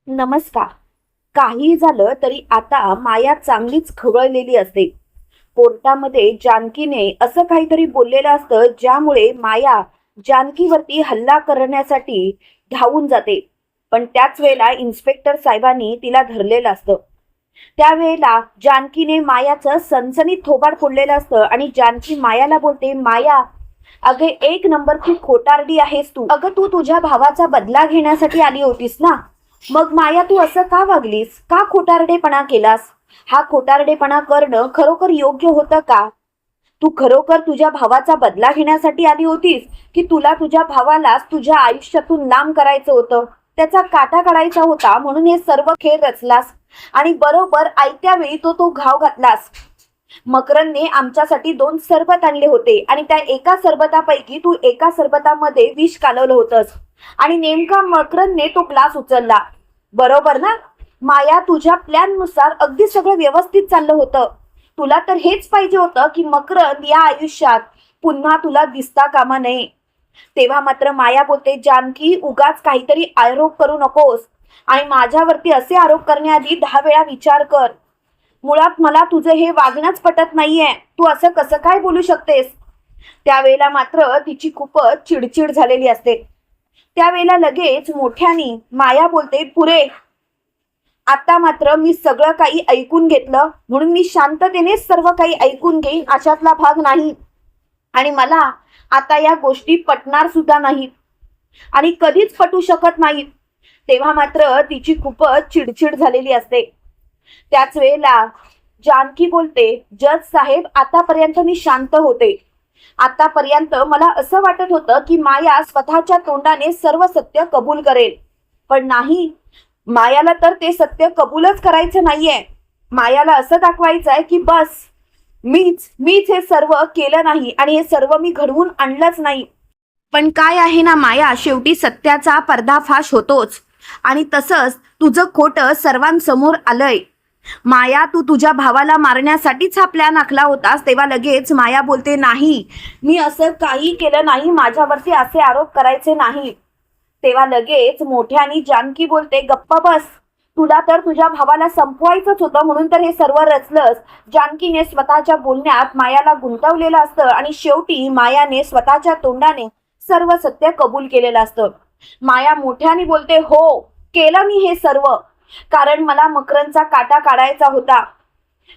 नमस्कार. काही झालं तरी आता माया चांगलीच खवळलेली असते. कोर्टामध्ये जानकीने असं काहीतरी बोललेलं असतं ज्यामुळे माया जानकीवरती हल्ला करण्यासाठी धावून जाते. पण त्याच वेळेला इन्स्पेक्टर साहेबांनी तिला धरलेलं असतं. त्यावेळेला जानकीने मायाचं सनसनीत थोबाड फोडलेलं असतं आणि जानकी मायाला बोलते, माया अगं एक नंबरची खोटारडी आहेस तू. अगं तू तुझ्या भावाचा बदला घेण्यासाठी आली होतीस ना. मग माया तू असं का वागलीस, का खोटारडेपणा केलास? हा खोटारडेपणा करणं खरोखर योग्य होतं का? तू खरोखर तुझ्या भावाचा बदला घेण्यासाठी आली होतीस की तुला तुझ्या भावालाच तुझ्या आयुष्यातून लांब करायचं होतं, त्याचा काटा काढायचा होता म्हणून हे सर्व खेळ रचलास आणि बरोबर आयत्या वेळी तो घाव घातलास. मकरनने आमच्यासाठी 2 सरबत आणले होते आणि त्या एका सरबतापैकी तू एका सरबतामध्ये विष कालवलं होतंस आणि नेमका मकरनने तो ग्लास उचलला. बरोबर ना? माया तुझ्या प्लॅन नुसार अगदी सगळं व्यवस्थित चाललं होतं. तुला तर हेच पाहिजे होतं की मकरन या आयुष्यात पुन्हा तुला दिसता कामा नये. तेव्हा मात्र माया बोलते, जानकी उगाच काहीतरी आरोप करू नकोस आणि माझ्यावरती असे आरोप करण्याआधी 10 वेळा विचार कर. मुळात मला तुझं हे वागणंच पटत नाहीये. तू असं कसं काय बोलू शकतेस? त्यावेळेला मात्र तिची खूपच चिडचिड झालेली असते. त्यावेळेला लगेच मोठ्यानी माया बोलते, पुरे, आता मात्र मी सगळं काही ऐकून घेतलं म्हणून मी शांततेने सर्व काही ऐकून घेईन अशातला भाग नाही. आणि मला आता या गोष्टी पटणार सुद्धा नाहीत आणि कधीच पटू शकत नाहीत. तेव्हा मात्र तिची खूपच चिडचिड झालेली असते. त्याच वेळेला जानकी बोलते, जज साहेब आतापर्यंत मी शांत होते. आतापर्यंत मला असं वाटत होतं की माया स्वतःच्या तोंडाने सर्व सत्य कबूल करेल, पण नाही. मायाला तर ते सत्य कबूलच करायचं नाहीये. मायाला असं दाखवायचं आहे की बस मीच हे सर्व केलं नाही आणि हे सर्व मी घडवून आणलंच नाही. पण काय आहे ना माया, शेवटी सत्याचा पर्दाफाश होतोच आणि तसंच तुझं खोटं सर्वांसमोर आलंय. माया तू तुझ्या भावाला मारण्यासाठीच हा प्लॅन आखला होतास. तेव्हा लगेच माया बोलते, नाही मी असं काही केलं नाही, माझ्यावरती असे आरोप करायचे नाही. तेव्हा लगेच मोठ्यानी जानकी बोलते, गप्पा बस. तुला तर तुझ्या भावाला संपवायचंच होतं म्हणून तर हे सर्व रचलंस. जानकीने स्वतःच्या बोलण्यात मायाला गुंतवलेलं असतं आणि शेवटी मायाने स्वतःच्या तोंडाने सर्व सत्य कबूल केलेलं असतं. माया मोठ्याने बोलते, हो केलं मी हे सर्व, कारण मला मकरनचा काटा काढायचा होता.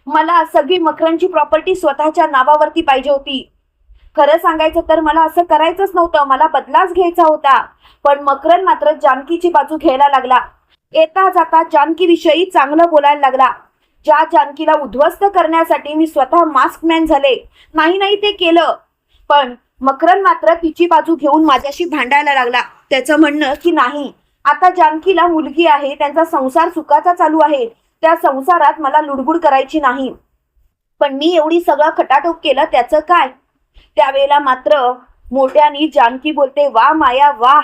मला सगळी मकरनची प्रॉपर्टी स्वतःच्या नावावरती पाहिजे होती. खरं सांगायचं तर मला असं करायचंच नव्हतं, मला बदलाच घ्यायचा होता. पण मकरन मात्र जानकीची बाजू घ्यायला लागला. येता जाता जानकी विषयी चांगलं बोलायला लागला. ज्या जानकीला उद्ध्वस्त करण्यासाठी मी स्वतः मास्कमॅन झाले, नाही ते केलं. पण मकरन मात्र तिची बाजू घेऊन माझ्याशी भांडायला लागला. त्याचं म्हणणं की नाही, आता जानकीला मुलगी आहे, त्यांचा संसार सुखाचा चालू आहे, त्या संसारात मला लुडबुड करायची नाही. पण मी एवढी सगळं खटाटोप केलं त्याचं काय? त्यावेळेला मात्र मोठ्यानी जानकी बोलते, वा माया वा,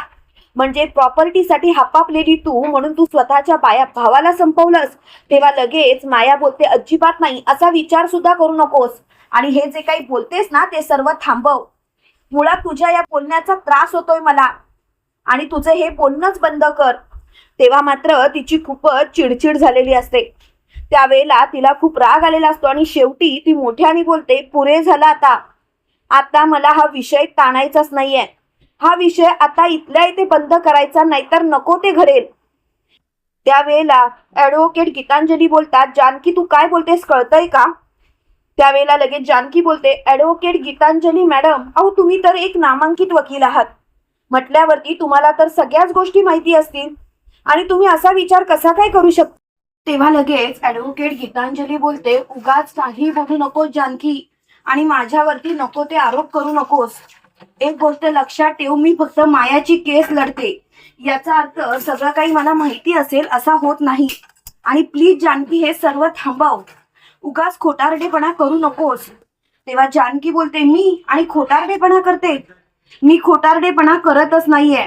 म्हणजे प्रॉपर्टीसाठी हापापलेली तू म्हणून तू स्वतःच्या भावाला संपवलंस. तेव्हा लगेच माया बोलते, अजिबात नाही, असा विचार सुद्धा करू नकोस आणि हे जे काही बोलतेस ना ते सर्व थांबव. मुळात तुझ्या या बोलण्याचा त्रास होतोय मला आणि तुझं हे बोलणंच बंद कर. तेव्हा मात्र तिची खूपच चिडचिड झालेली असते. त्यावेळेला तिला खूप राग आलेला असतो आणि शेवटी ती मोठ्याने बोलते, पुरे झाला आता. आता मला हा विषय ताणायचाच नाहीये. हा विषय आता इथल्या इथे बंद करायचा, नाहीतर नको ते घडेल. त्यावेळेला ऍडव्होकेट गीतांजली बोलतात, जानकी तू काय बोलतेस कळतंय का? त्यावेळेला लगेच जानकी बोलते, ऍडव्होकेट गीतांजली मॅडम, अहो तुम्ही तर एक नामांकित वकील आहात म्हटल्यावरती तुम्हाला तर सगळ्याच गोष्टी माहिती असतील आणि तुम्ही असा विचार कसा काय करू शकता? तेव्हा लगेच ऍडव्होकेट गीतांजली बोलते, उगाच काही बोलू नकोस जानकी आणि माझ्यावरती नको ते आरोप करू नकोस. एक गोष्ट लक्षात ठेव, मी फक्त मायाची केस लढते, याचा अर्थ सगळं काही मला माहिती असेल असा होत नाही. आणि प्लीज जानकी हे सर्व थांबव, उगाच खोटारडेपणा करू नकोस. तेव्हा जानकी बोलते, मी आणि खोटारडेपणा करते? मी खोटारडेपणा करतच नाहीये.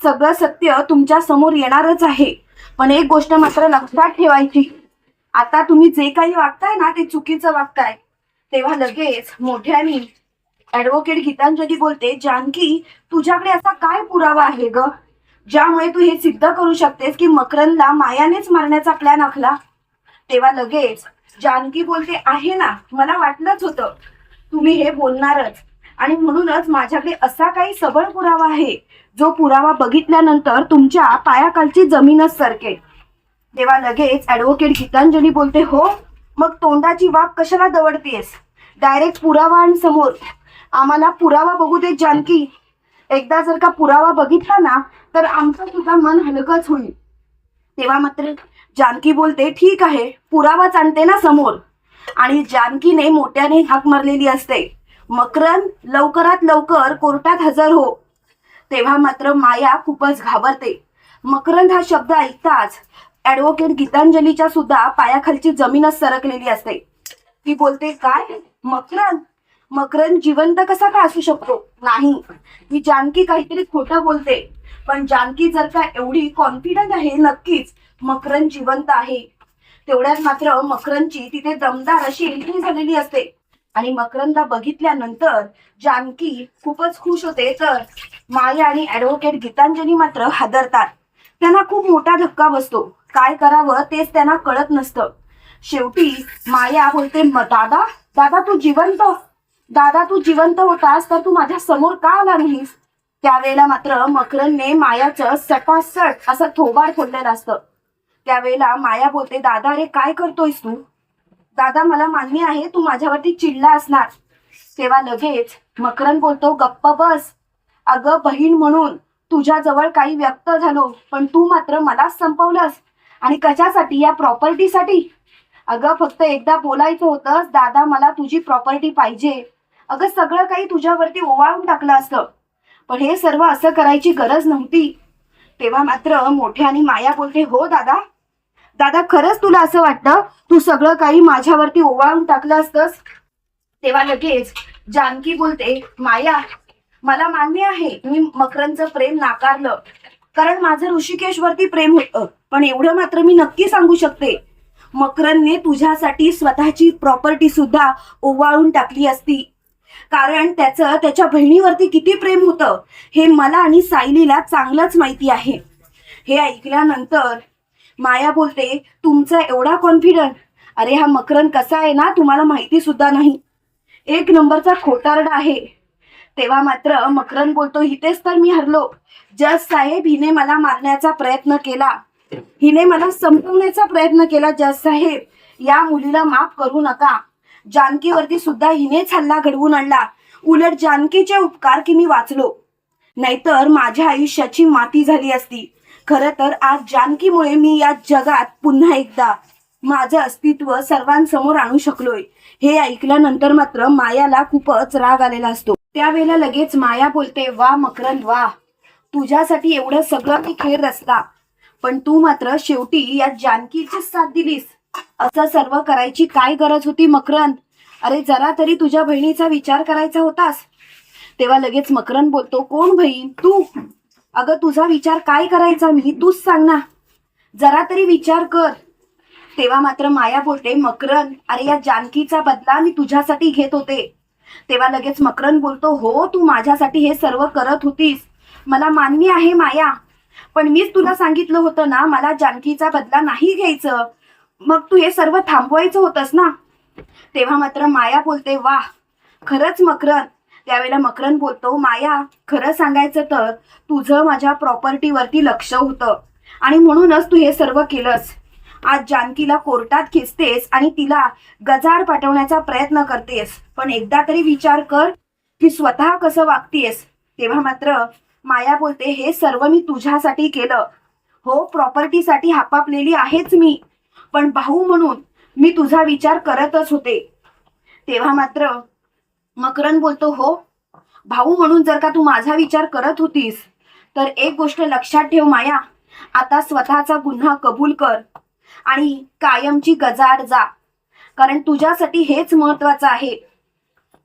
सगळं सत्य तुमच्या समोर येणारच आहे. पण एक गोष्ट मात्र लक्षात ठेवायची, आता तुम्ही जे काही वागताय ना ते चुकीचं वागताय. तेव्हा लगेच मोठ्यानी ऍडव्होकेट गीतांजली बोलते, जानकी तुझ्याकडे असा काय पुरावा आहे ग? ज्यामुळे तू हे सिद्ध करू शकतेस की मकरंदला मायानेच मारण्याचा प्लॅन आखला. तेव्हा लगेच जानकी बोलते, आहे ना, मला वाटलंच होतं तुम्ही हे बोलणारच, आणि म्हणूनच माझ्याकडे असा काही सबळ पुरावा आहे जो पुरावा बघितल्यानंतर तुमच्या पायाखालची जमीनच सरकेल. तेव्हा लगेच ऍडव्होकेट गीतांजली बोलते, हो मग तोंडाची वाफ कशाला दवडतेस, डायरेक्ट पुरावा आण समोर, आम्हाला पुरावा बघू दे जानकी. एकदा जर का पुरावा बघितला ना तर आमचं सुद्धा मन हलकंच होईल. तेव्हा मात्र जानकी बोलते, ठीक आहे, पुरावाच आणते ना समोर. आणि जानकीने मोठ्याने हाक मारलेली असते, मकरंद लवकरात लवकर कोर्टात हजर हो. तेव्हा मात्र माया खूपच घाबरते. मकरंद हा शब्द ऐकताच ऍडव्होकेट गीतांजलीच्या सुद्धा पायाखालची जमीनच सरकलेली असते. ती बोलते, काय मकरंद, मकरंद जिवंत कसा का असू शकतो. नाही, ही जानकी काहीतरी खोटं बोलते. पण जानकी जर का एवढी कॉन्फिडंट आहे नक्कीच मकरंद जिवंत आहे. तेवढ्यात मात्र मकरंदची तिथे दमदार अशी एंट्री झालेली असते. आणि मकरंदला बघितल्यानंतर जानकी खूपच खुश होते, तर माया आणि ऍडव्होकेट गीतांजली मात्र हादरतात. त्यांना खूप मोठा धक्का बसतो. काय करावं तेच त्यांना कळत नसतं. शेवटी माया बोलते, दादा, दादा तू जिवंत, दादा तू जिवंत होतास तर तू माझ्या समोर का आला नाहीस. त्यावेळेला मात्र मकरंदने मायाचं सटासट असं थोबाड फोडलेलं असतं. त्यावेळेला माया बोलते, दादा अरे काय करतोयस तू. दादा मला मान्य आहे तू माझ्यावरती चिडला असणार. तेव्हा लगेच मकरंद बोलतो, गप्प बस, अगं बहीण म्हणून तुझ्याजवळ काही व्यक्त झालो, पण तू मात्र मलाच संपवलंस. आणि कशासाठी, या प्रॉपर्टीसाठी. अगं फक्त एकदा बोलायचं होतंस, दादा मला तुझी प्रॉपर्टी पाहिजे. अगं सगळं काही तुझ्यावरती ओवाळून टाकलं असतं, पण हे सर्व असं करायची गरज नव्हती. तेव्हा मात्र मोठ्याने माया बोलते, हो दादा, दादा खरंच तुला असं वाटतं तू सगळं काही माझ्यावरती ओवाळून टाकलं असतंस. तेव्हा लगेच जानकी बोलते, माया मला मान्य आहे मी मकरंदचं प्रेम नाकारलं, कारण माझं ऋषिकेशवरती प्रेम होतं. पण एवढं मात्र मी नक्की सांगू शकते, मकरंदने तुझ्यासाठी स्वतःची प्रॉपर्टी सुद्धा ओवाळून टाकली असती. कारण त्याचं त्याच्या बहिणीवरती किती प्रेम होतं हे मला आणि सायलीला चांगलंच माहिती आहे. हे ऐकल्यानंतर माया बोलते, तुमचा एवढा कॉन्फिडंट, अरे हा मकरंद कसा आहे ना तुम्हाला माहिती सुद्धा नाही, एक नंबरचा खोटारडा आहे. तेव्हा मात्र मकरंद बोलतो, इथेच तर मी हरलो. जज साहेब, हिने मला मारण्याचा प्रयत्न केला, हिने मला संपवण्याचा प्रयत्न केला. जज साहेब, या मुलीला माफ करू नका. जानकीवरती सुद्धा हिनेच हल्ला घडवून आणला. उलट जानकीचे उपकार की मी वाचलो, नाहीतर माझ्या आयुष्याची माती झाली असती. खरं तर आज जानकीमुळे मी या जगात पुन्हा एकदा माझं अस्तित्व सर्वांसमोर आणू शकलोय. हे ऐकल्यानंतर मात्र मायाला खूपच राग आलेला असतो. त्यावेळेला लगेच माया बोलते, वा मकरंद वा, तुझ्यासाठी एवढं सगळं मी खेळ रचला, पण तू मात्र शेवटी या जानकीचीच साथ दिलीस. असं सर्व करायची काय गरज होती मकरंद. अरे जरा तरी तुझ्या बहिणीचा विचार करायचा होतास. तेव्हा लगेच मकरंद बोलतो, कोण बहीण, तू. अगं तुझा विचार काय करायचा मी, तूच सांग ना, जरा तरी विचार कर. तेव्हा मात्र माया बोलते, मकरंद अरे या जानकीचा बदला मी तुझ्यासाठी घेत होते. तेव्हा लगेच मकरंद बोलतो, हो तू माझ्यासाठी हे सर्व करत होतीस, मला मान्य आहे माया, पण मीच तुला सांगितलं होतं ना मला जानकीचा बदला नाही घ्यायचं, मग तू हे सर्व थांबवायचं होतंस ना. तेव्हा मात्र माया बोलते, वा खरंच मकरंद. त्यावेळेला मकरंद बोलतो, माया खरं सांगायचं तर तुझं माझ्या प्रॉपर्टीवरती लक्ष होतं आणि म्हणूनच तू हे सर्व केलंस. आज जानकीला कोर्टात खेचतेस आणि तिला गजाड पाठवण्याचा प्रयत्न करतेस, पण एकदा तरी विचार कर की स्वतः कसं वागतेस. तेव्हा मात्र माया बोलते, हे सर्व मी तुझ्यासाठी केलं. हो प्रॉपर्टीसाठी हापापलेली आहेच मी, पण भाऊ म्हणून मी तुझा विचार करतच होते. तेव्हा मात्र मकरंद बोलतो, हो भाऊ म्हणून जर का तू माझा विचार करत होतीस तर एक गोष्ट लक्षात ठेव माया, आता स्वतःचा गुन्हा कबूल कर आणि कायमची गजाड जा, कारण तुझ्यासाठी हेच महत्वाचं आहे.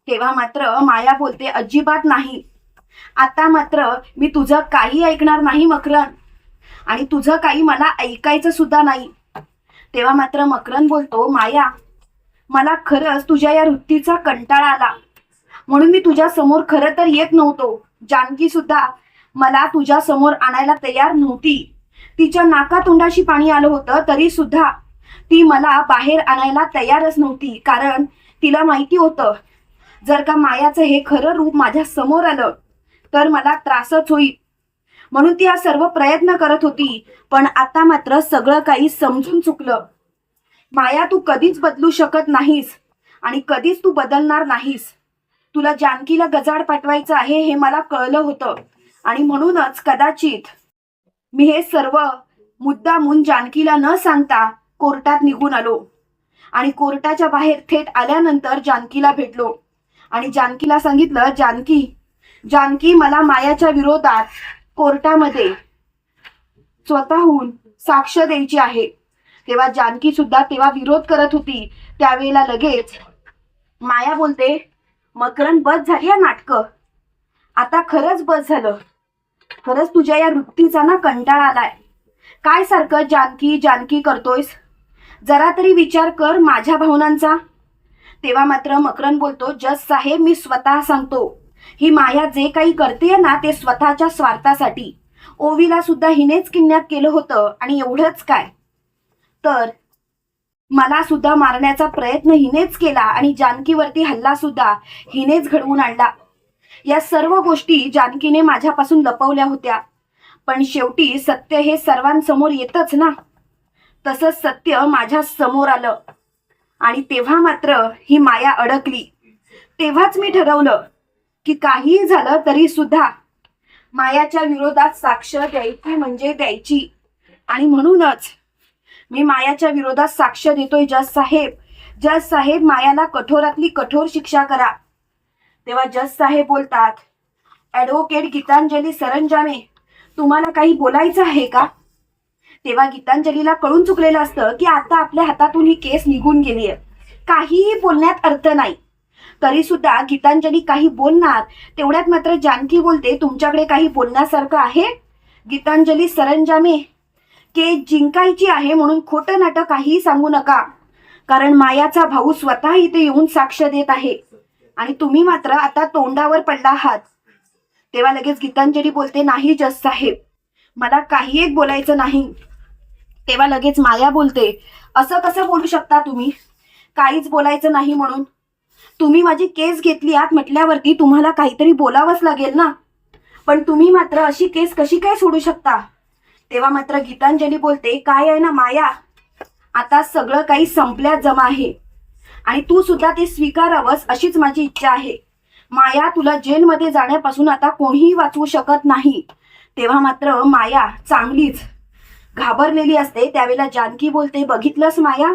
तेव्हा मात्र माया बोलते, अजिबात नाही, आता मात्र मी तुझं काही ऐकणार नाही मकरंद, आणि तुझं काही मला ऐकायचं सुद्धा नाही. तेव्हा मात्र मकरंद बोलतो, माया मला खरंच तुझ्या या वृत्तीचा कंटाळा आला, म्हणून मी तुझ्या समोर खरं तर येत नव्हतो. जानकी सुद्धा मला तुझ्या समोर आणायला तयार नव्हती. तिच्या नाकातोंडाशी पाणी आलं होतं तरी सुद्धा ती मला बाहेर आणायला तयारच नव्हती. कारण तिला माहिती होतं जर का मायाचं हे खरं रूप माझ्या समोर आलं तर मला त्रासच होईल. म्हणून ती हा सर्व प्रयत्न करत होती. पण आता मात्र सगळं काही समजून चुकलं. माया, तू कधीच बदलू शकत नाहीस आणि कधीच तू बदलणार नाहीस. तुला जानकीला गजाड पाठवायचं आहे हे मला कळलं होतं आणि म्हणूनच कदाचित मी हे सर्व मुद्दामून जानकीला न सांगता कोर्टात निघून आलो आणि कोर्टाच्या बाहेर थेट आल्यानंतर जानकीला भेटलो आणि जानकीला सांगितलं, जानकी मला मायाच्या विरोधात कोर्टामध्ये स्वतःहून साक्ष द्यायची आहे. तेव्हा जानकी सुद्धा तेव्हा विरोध करत होती. त्यावेळेला लगेच माया बोलते, मकरंद बस झाली या नाटकं, आता खरंच बस झालं. खरंच तुझ्या या वृत्तीचा ना कंटाळा आलाय. काय सारखं जानकी जानकी करतोयस? जरा तरी विचार कर माझ्या भावनांचा. तेव्हा मात्र मकरंद बोलतो, जज साहेब मी स्वतः सांगतो, ही माया जे काही करते ना ते स्वतःच्या स्वार्थासाठी. ओवीला सुद्धा हिनेच किडनॅप केलं होतं आणि एवढंच काय तर मला सुद्धा मारण्याचा प्रयत्न हिनेच केला आणि जानकीवरती हल्ला सुद्धा हिनेच घडवून आणला. या सर्व गोष्टी जानकीने माझ्यापासून लपवल्या होत्या. पण शेवटी सत्य हे सर्वांसमोर येतच ना. तसंच सत्य माझ्या समोर आलं आणि तेव्हा मात्र ही माया अडकली. तेव्हाच मी ठरवलं की काहीही झालं तरी सुद्धा मायाच्या विरोधात साक्ष द्यायची म्हणजे द्यायची. आणि म्हणूनच मी मायाच्या विरोधात साक्ष देतोय. जज साहेब मायाला कठोरातली कठोर शिक्षा करा. तेव्हा जज साहेब बोलतात, ॲडव्होकेट गीतांजली सरंजामे तुम्हाला काही बोलायचं आहे का? तेव्हा गीतांजलीला कळून चुकलेलं असतं की आता आपल्या हातातून ही केस निघून गेली आहे, काहीही बोलण्यात अर्थ नाही. तरी सुद्धा गीतांजली काही बोलणार. तेवढ्यात मात्र जानकी बोलते, तुमच्याकडे काही बोलण्यासारखं आहे? गीतांजली सरंजामे, केस जिंकायची आहे म्हणून खोटं नाटक काहीही सांगू नका. कारण मायाचा भाऊ स्वतः इथे येऊन साक्ष देत आहे आणि तुम्ही मात्र आता तोंडावर पडला आहात. तेव्हा लगेच गीतांजली बोलते, नाही जज साहेब मला काही एक बोलायचं नाही. तेव्हा लगेच माया बोलते, असं कसं बोलू शकता तुम्ही? काहीच बोलायचं नाही म्हणून? तुम्ही माझी केस घेतली आहात म्हटल्यावरती तुम्हाला काहीतरी बोलावंच लागेल ना. पण तुम्ही मात्र अशी केस कशी काय सोडू शकता? तेव्हा मात्र गीतांजली बोलते, काय आहे ना माया, आता सगळं काही संपल्यात जमा आहे आणि तू सुद्धा ते स्वीकारावंस अशीच माझी इच्छा आहे. माया, तुला जेलमध्ये जाण्यापासून आता कोणीही वाचवू शकत नाही. तेव्हा मात्र माया चांगलीच घाबरलेली असते. त्यावेळेला जानकी बोलते, बघितलंस माया,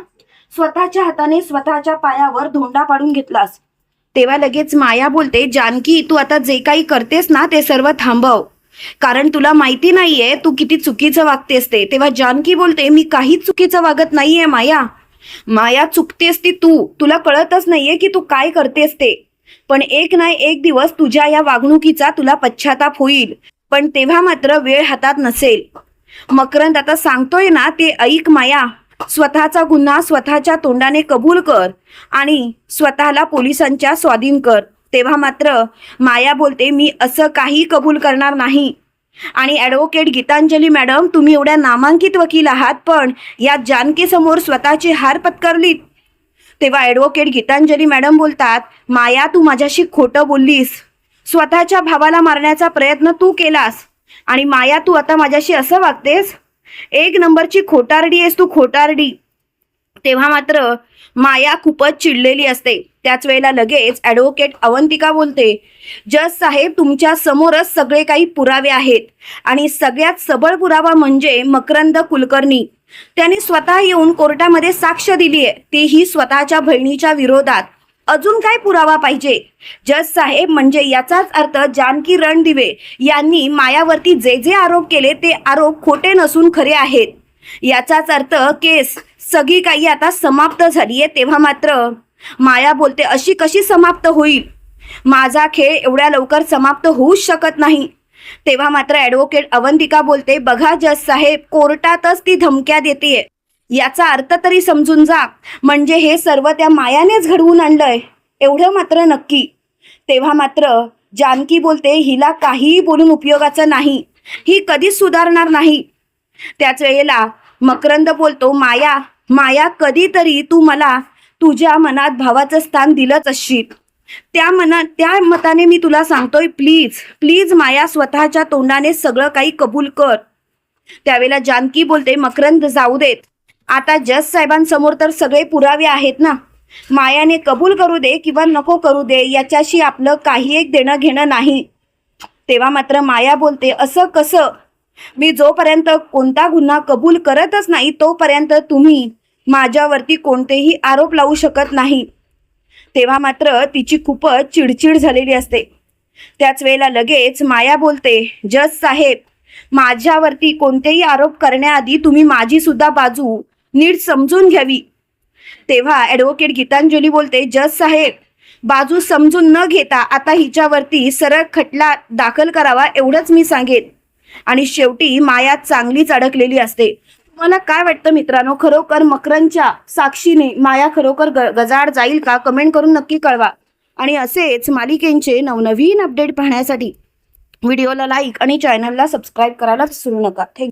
स्वतःच्या हाताने स्वतःच्या पायावर धोंडा पाडून घेतलास. तेव्हा लगेच माया बोलते, जानकी तू आता जे काही करतेस ना ते सर्व थांबव, कारण तुला माहिती नाहीये तू किती चुकीचं वागतेस ते. तेव्हा जानकी बोलते, मी काहीच चुकीचं वागत नाहीये माया चुकतेस ती तुला कळतच नाहीये की तू काय करतेस ते. पण एक ना एक दिवस तुझ्या या वागणुकीचा तुला पश्चाताप होईल. पण तेव्हा मात्र वेळ हातात नसेल. मकरंद आता सांगतोय ना ते ऐक माया, स्वतःचा गुन्हा स्वतःच्या तोंडाने कबूल कर आणि स्वतःला पोलिसांच्या स्वाधीन कर. तेव्हा मात्र माया बोलते, मी असं काही कबूल करणार नाही. आणि ॲडव्होकेट गीतांजली मॅडम, तुम्ही एवढ्या नामांकित वकील आहात पण या जानकी समोर स्वतःची हार पत्करलीत. तेव्हा ॲडव्होकेट गीतांजली मॅडम बोलतात, माया तू माझ्याशी खोटं बोललीस. स्वतःच्या भावाला मारण्याचा प्रयत्न तू केलास आणि माया तू आता माझ्याशी असं वागतेस. एक नंबरची खोटारडी आहेस तू, खोटारडी. तेव्हा मात्र माया खूपच चिडलेली असते. त्याच वेळेला लगेच ॲडव्होकेट अवंतिका बोलते, जज साहेब तुमच्या समोरच सगळे काही पुरावे आहेत आणि सगळ्यात सबळ पुरावा म्हणजे मकरंद कुलकर्णी. त्याने स्वतः येऊन कोर्टामध्ये साक्ष दिली आहे, तेही स्वतःच्या बहिणीच्या विरोधात. अजून काय पुरावा पाहिजे? जज साहेब म्हणजे याचाच अर्थ जानकी रणदिवे यांनी मायावरती जे जे आरोप केले ते आरोप खोटे नसून खरे आहेत. याचाच अर्थ केस सगळी काही आता समाप्त झाली आहे. तेव्हा मात्र माया बोलते, अशी कशी समाप्त होईल? माझा खेळ एवढ्या लवकर समाप्त होऊच शकत नाही. तेव्हा मात्र ॲडव्होकेट अवंतिका बोलते, बघा जज साहेब कोर्टातच ती धमक्या देते, याचा अर्थ तरी समजून जा, म्हणजे हे सर्व त्या मायानेच घडवून आणलंय एवढं मात्र नक्की. तेव्हा मात्र जानकी बोलते हिला काहीही बोलून उपयोगाचं नाही, ही कधीच सुधारणार नाही. त्याच वेळेला मकरंद बोलतो, माया माया कधीतरी तू मला तुझ्या मनात भावाचं स्थान दिलंच असशील. त्या मताने मी तुला सांगतोय, प्लीज प्लीज माया स्वतःच्या तोंडाने सगळं काही कबूल कर. त्यावेळेला जानकी बोलते, मकरंद जाऊ देत, आता जज साहेबांसमोर तर सगळे पुरावे आहेत ना. मायाने कबूल करू दे किंवा नको करू दे, याच्याशी आपलं काही एक देणं घेणं नाही. तेव्हा मात्र माया बोलते, असं कसं? मी जोपर्यंत कोणता गुन्हा कबूल करतच नाही तोपर्यंत तुम्ही माझ्यावरती कोणतेही आरोप लावू शकत नाही. तेव्हा मात्र तिची खूपच चिडचिड झालेली असते. त्याच वेळेला लगेच माया बोलते, जज साहेब, माझ्यावरती कोणतेही आरोप करण्याआधी तुम्ही माझी सुद्धा बाजू नीट समजून घ्यावी. तेव्हा ॲडव्होकेट गीतांजली बोलते, जज साहेब, बाजू समजून न घेता आता हिच्यावरती सरळ खटला दाखल करावा एवढंच मी सांगेन. आणि शेवटी माया चांगलीच अडकलेली असते. तुम्हाला काय वाटतं मित्रांनो, खरोखर मकरंदच्या साक्षीने माया खरोखर गजाआड जाईल का? कमेंट करून नक्की कळवा. आणि असेच मालिकेंचे नवनवीन अपडेट पाहण्यासाठी व्हिडिओला लाईक आणि चॅनलला सबस्क्राईब करायला विसरू नका. थँक्यू.